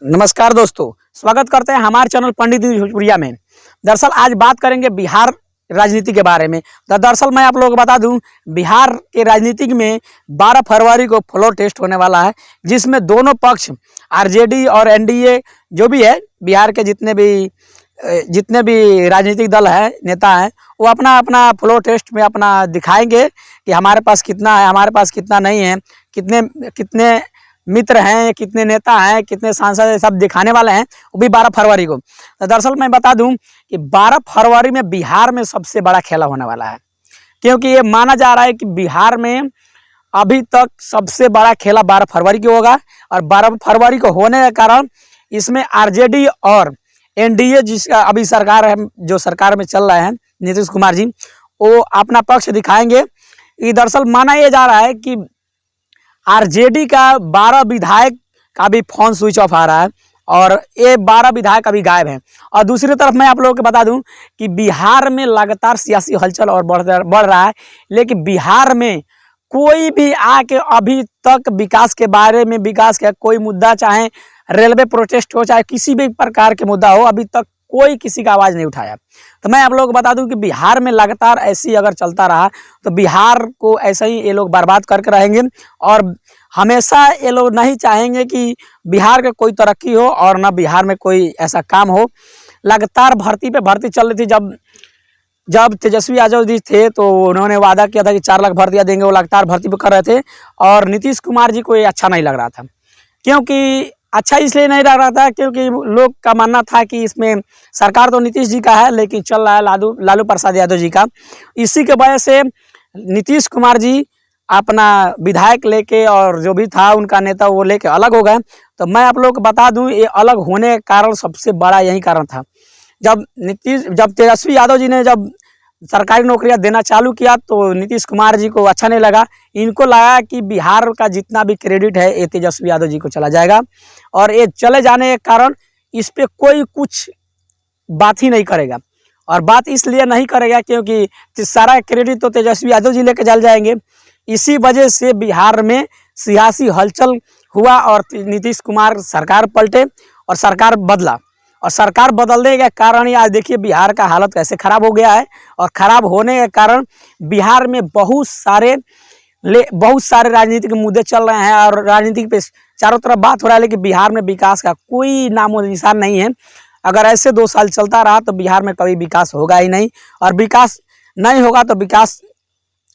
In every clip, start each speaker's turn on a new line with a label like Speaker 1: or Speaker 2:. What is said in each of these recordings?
Speaker 1: नमस्कार दोस्तों, स्वागत करते हैं हमारे चैनल पंडित न्यूज भोजपुरिया में। दरअसल आज बात करेंगे बिहार राजनीति के बारे में। दरअसल मैं आप लोगों को बता दूं, बिहार के राजनीति में 12 फरवरी को फ्लोर टेस्ट होने वाला है, जिसमें दोनों पक्ष आरजेडी और एनडीए जो भी है, बिहार के जितने भी राजनीतिक दल है, नेता हैं, वो अपना अपना फ्लोर टेस्ट में अपना दिखाएंगे कि हमारे पास कितना है, हमारे पास कितना नहीं है, कितने कितने मित्र हैं, कितने नेता हैं, कितने सांसद हैं, सब दिखाने वाले हैं, वो भी 12 फरवरी को। तो दरअसल मैं बता दूं कि 12 फरवरी में बिहार में सबसे बड़ा खेला होने वाला है, क्योंकि ये माना जा रहा है कि बिहार में अभी तक सबसे बड़ा खेला 12 फरवरी को होगा। और 12 फरवरी को होने के कारण इसमें आरजेडी और एनडीए, जिसका अभी सरकार है, जो सरकार में चल रहे हैं नीतीश कुमार जी, वो अपना पक्ष दिखाएंगे। ये दरअसल माना यह जा रहा है कि आरजेडी का 12 विधायक का भी फोन स्विच ऑफ आ रहा है और ये 12 विधायक अभी गायब हैं। और दूसरी तरफ मैं आप लोगों को बता दूं कि बिहार में लगातार सियासी हलचल और बढ़ रहा है, लेकिन बिहार में कोई भी आके अभी तक विकास के बारे में, विकास का कोई मुद्दा, चाहे रेलवे प्रोटेस्ट हो, चाहे किसी भी प्रकार के मुद्दा हो, अभी तक कोई किसी का आवाज़ नहीं उठाया। तो मैं आप लोगों को बता दूं कि बिहार में लगातार ऐसी अगर चलता रहा तो बिहार को ऐसा ही ये लोग बर्बाद करके रहेंगे। और हमेशा ये लोग नहीं चाहेंगे कि बिहार का कोई तरक्की हो और ना बिहार में कोई ऐसा काम हो। लगातार भर्ती पे भर्ती चल रही थी। जब तेजस्वी यादव जी थे तो उन्होंने वादा किया था कि 4 लाख भर्तियाँ देंगे, वो लगातार भर्ती पे कर रहे थे। और नीतीश कुमार जी को ये अच्छा नहीं लग रहा था, क्योंकि अच्छा इसलिए नहीं लग रहा था क्योंकि लोग का मानना था कि इसमें सरकार तो नीतीश जी का है, लेकिन चल रहा है लालू प्रसाद यादव जी का। इसी के वजह से नीतीश कुमार जी अपना विधायक लेके और जो भी था उनका नेता, वो लेके अलग हो गए। तो मैं आप लोगों को बता दूं, ये अलग होने का कारण सबसे बड़ा यही कारण था। जब तेजस्वी यादव जी ने जब सरकारी नौकरियां देना चालू किया तो नीतीश कुमार जी को अच्छा नहीं लगा। इनको लगा कि बिहार का जितना भी क्रेडिट है ये तेजस्वी यादव जी को चला जाएगा, और ये चले जाने के कारण इस पे कोई कुछ बात ही नहीं करेगा। और बात इसलिए नहीं करेगा क्योंकि सारा क्रेडिट तो तेजस्वी यादव जी लेके चल जाएंगे। इसी वजह से बिहार में सियासी हलचल हुआ और नीतीश कुमार सरकार पलटे और सरकार बदला। और सरकार बदलने के कारण ही आज देखिए बिहार का हालत कैसे ख़राब हो गया है। और ख़राब होने के कारण बिहार में बहुत सारे राजनीतिक मुद्दे चल रहे हैं और राजनीतिक पे चारों तरफ बात हो रहा है, लेकिन बिहार में विकास का कोई नामो निशान नहीं है। अगर ऐसे 2 साल चलता रहा तो बिहार में कभी विकास होगा ही नहीं, और विकास नहीं होगा तो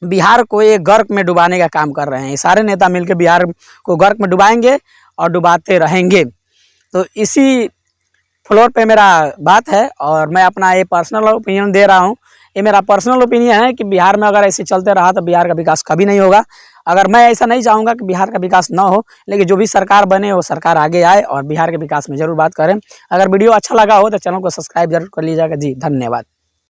Speaker 1: बिहार को ये गर्क में डुबाने का काम कर रहे हैं। ये सारे नेता मिलकर बिहार को गर्क में डुबाएंगे और डुबाते रहेंगे। तो इसी फ्लोर पे मेरा बात है और मैं अपना ये पर्सनल ओपिनियन दे रहा हूँ। ये मेरा पर्सनल ओपिनियन है कि बिहार में अगर ऐसे चलते रहा तो बिहार का विकास कभी नहीं होगा। अगर मैं ऐसा नहीं चाहूँगा कि बिहार का विकास ना हो, लेकिन जो भी सरकार बने वो सरकार आगे आए और बिहार के विकास में ज़रूर बात करें। अगर वीडियो अच्छा लगा हो तो चैनल को सब्सक्राइब जरूर कर लीजिएगा। जी धन्यवाद।